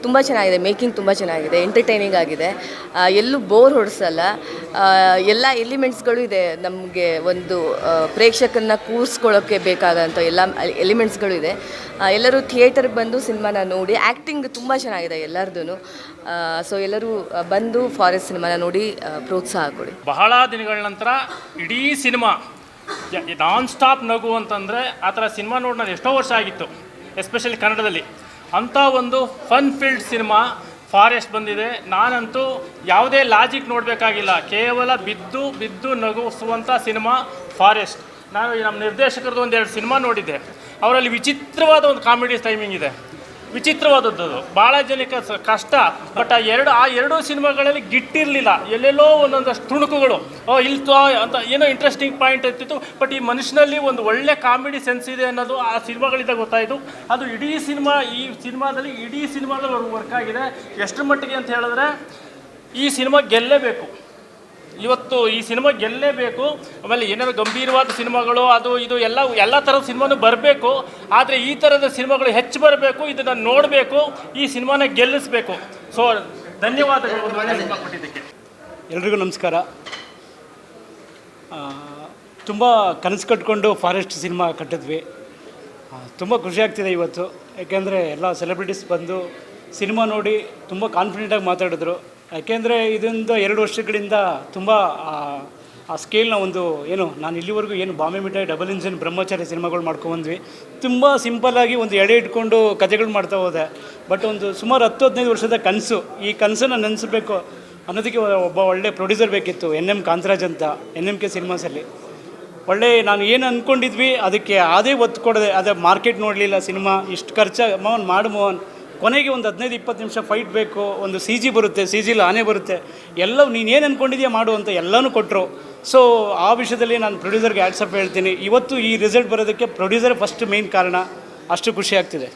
ತುಂಬ ಚೆನ್ನಾಗಿದೆ, ಮೇಕಿಂಗ್ ತುಂಬ ಚೆನ್ನಾಗಿದೆ, ಎಂಟರ್ಟೈನಿಂಗ್ ಆಗಿದೆ, ಎಲ್ಲೂ ಬೋರ್ ಹೊಡಿಸಲ್ಲ. ಎಲ್ಲ ಎಲಿಮೆಂಟ್ಸ್ಗಳು ಇದೆ. ನಮಗೆ ಒಂದು ಪ್ರೇಕ್ಷಕರನ್ನ ಕೂರಿಸ್ಕೊಳ್ಳೋಕ್ಕೆ ಬೇಕಾದಂಥ ಎಲ್ಲ ಎಲಿಮೆಂಟ್ಸ್ಗಳು ಇದೆ. ಎಲ್ಲರೂ ಥಿಯೇಟರ್ಗೆ ಬಂದು ಸಿನಿಮಾನ ನೋಡಿ, ಆ್ಯಕ್ಟಿಂಗ್ ತುಂಬ ಚೆನ್ನಾಗಿದೆ ಎಲ್ಲರದ್ದು. ಸೊ ಎಲ್ಲರೂ ಬಂದು ಫಾರೆಸ್ಟ್ ಸಿನಿಮಾನ ನೋಡಿ ಪ್ರೋತ್ಸಾಹ ಕೊಡಿ. ಬಹಳ ದಿನಗಳ ನಂತರ ಇಡೀ ಸಿನಿಮಾ ನಾನ್ ಸ್ಟಾಪ್ ನಗು ಅಂತಂದರೆ ಆ ಥರ ಸಿನಿಮಾ ನೋಡಿ ನಾನು ಎಷ್ಟೋ ವರ್ಷ ಆಗಿತ್ತು, ಎಸ್ಪೆಷಲಿ ಕನ್ನಡದಲ್ಲಿ. ಅಂಥ ಒಂದು ಫನ್ ಫೀಲ್ಡ್ ಸಿನಿಮಾ ಫಾರೆಸ್ಟ್ ಬಂದಿದೆ. ನಾನಂತೂ ಯಾವುದೇ ಲಾಜಿಕ್ ನೋಡಬೇಕಾಗಿಲ್ಲ, ಕೇವಲ ಬಿದ್ದು ಬಿದ್ದು ನಗುಸುವಂಥ ಸಿನಿಮಾ ಫಾರೆಸ್ಟ್. ನಾನು ನಮ್ಮ ನಿರ್ದೇಶಕರದ್ದು ಒಂದೆರಡು ಸಿನಿಮಾ ನೋಡಿದ್ದೆ, ಅವರಲ್ಲಿ ವಿಚಿತ್ರವಾದ ಒಂದು ಕಾಮಿಡಿ ಟೈಮಿಂಗ್ ಇದೆ, ವಿಚಿತ್ರವಾದದ್ದು. ಭಾಳ ಜನಕ್ಕೆ ಕಷ್ಟ. ಬಟ್ ಆ ಎರಡು ಸಿನಿಮಾಗಳಲ್ಲಿ ಗಿಟ್ಟಿರಲಿಲ್ಲ, ಎಲ್ಲೆಲ್ಲೋ ಒಂದೊಂದಷ್ಟು ತುಣುಕುಗಳು ಇಲ್ತೋ ಅಂತ ಏನೋ ಇಂಟ್ರೆಸ್ಟಿಂಗ್ ಪಾಯಿಂಟ್ ಇರ್ತಿತ್ತು. ಬಟ್ ಈ ಮನುಷ್ಯನಲ್ಲಿ ಒಂದು ಒಳ್ಳೆ ಕಾಮಿಡಿ ಸೆನ್ಸ್ ಇದೆ ಅನ್ನೋದು ಆ ಸಿನಿಮಾಗಳಿಂದ ಗೊತ್ತಾಯಿತು. ಅದು ಇಡೀ ಸಿನಿಮಾದಲ್ಲಿ ವರ್ಕ್ ಆಗಿದೆ. ಎಷ್ಟರ ಮಟ್ಟಿಗೆ ಅಂತ ಹೇಳಿದ್ರೆ ಈ ಸಿನಿಮಾ ಗೆಲ್ಲೇಬೇಕು. ಇವತ್ತು ಈ ಸಿನಿಮಾ ಗೆಲ್ಲೇಬೇಕು. ಆಮೇಲೆ ಏನಾದ್ರು ಗಂಭೀರವಾದ ಸಿನಿಮಾಗಳು ಅದು ಇದು ಎಲ್ಲ ಥರದ ಸಿನಿಮಾನು ಬರಬೇಕು. ಆದರೆ ಈ ಥರದ ಸಿನಿಮಾಗಳು ಹೆಚ್ಚು ಬರಬೇಕು, ಇದನ್ನು ನೋಡಬೇಕು, ಈ ಸಿನಿಮಾನ ಗೆಲ್ಲಿಸಬೇಕು. ಸೊ ಧನ್ಯವಾದಗಳು ಒಂದು ಒಳ್ಳೆಯ ಸಿನಿಮಾ ಕೊಟ್ಟಿದ್ದಕ್ಕೆ. ಎಲ್ರಿಗೂ ನಮಸ್ಕಾರ. ತುಂಬ ಕನಸು ಕಟ್ಕೊಂಡು ಫಾರೆಸ್ಟ್ ಸಿನಿಮಾ ಕಟ್ಟಿದ್ವಿ. ತುಂಬ ಖುಷಿಯಾಗ್ತಿದೆ ಇವತ್ತು, ಯಾಕೆಂದರೆ ಎಲ್ಲ ಸೆಲೆಬ್ರಿಟೀಸ್ ಬಂದು ಸಿನಿಮಾ ನೋಡಿ ತುಂಬ ಕಾನ್ಫಿಡೆಂಟಾಗಿ ಮಾತಾಡಿದ್ರು. ಯಾಕೆಂದರೆ ಇದರಿಂದ 2 ವರ್ಷಗಳಿಂದ ತುಂಬ ಆ ಸ್ಕೇಲ್ನ ನಾನು ಇಲ್ಲಿವರೆಗೂ ಬಾಂಬೆ ಮಿಠಾಯಿ, ಡಬಲ್ ಇಂಜಿನ್, ಬ್ರಹ್ಮಚಾರಿ ಸಿನಿಮಾಗಳು ಮಾಡ್ಕೊಂಡ್ಬಂದ್ವಿ. ತುಂಬ ಸಿಂಪಲ್ಲಾಗಿ ಒಂದು ಎಡೆ ಇಟ್ಕೊಂಡು ಕಥೆಗಳು ಮಾಡ್ತಾ ಹೋದೆ. ಬಟ್ ಒಂದು ಸುಮಾರು 10-15 ವರ್ಷದ ಕನಸು, ಈ ಕನಸನ್ನು ನೆನೆಸಬೇಕು ಅನ್ನೋದಕ್ಕೆ ಒಬ್ಬ ಒಳ್ಳೆ ಪ್ರೊಡ್ಯೂಸರ್ ಬೇಕಿತ್ತು. NM ಕಾಂತರಾಜ್ ಅಂತ, NMK ಸಿನಿಮಾಸಲ್ಲಿ ನಾನು ಏನು ಅಂದ್ಕೊಂಡಿದ್ವಿ ಅದಕ್ಕೆ ಅದೇ ಒತ್ತು ಕೊಡದೆ. ಅದೇ ಮಾರ್ಕೆಟ್ ನೋಡಲಿಲ್ಲ, ಸಿನಿಮಾ ಇಷ್ಟು ಖರ್ಚಾಗಿ ಮೋಹನ್ ಕೊನೆಗೆ ಒಂದು 15-20 ನಿಮಿಷ ಫೈಟ್ ಬೇಕು, ಒಂದು CG ಬರುತ್ತೆ, CGಲಿ ಆನೆ ಬರುತ್ತೆ, ಎಲ್ಲವೂ ನೀನೇನು ಅಂದ್ಕೊಂಡಿದ್ಯಾ ಮಾಡು ಅಂತ ಎಲ್ಲನೂ ಕೊಟ್ಟರು. ಸೊ ಆ ವಿಷಯದಲ್ಲಿ ನಾನು ಪ್ರೊಡ್ಯೂಸರ್ಗೆ ಹ್ಯಾಟ್ಸ್ ಆಫ್ ಹೇಳ್ತೀನಿ. ಇವತ್ತು ಈ ರಿಸಲ್ಟ್ ಬರೋದಕ್ಕೆ ಪ್ರೊಡ್ಯೂಸರ್ ಫಸ್ಟ್ ಮೇನ್ ಕಾರಣ. ಅಷ್ಟು ಖುಷಿ ಆಗ್ತಿದೆ.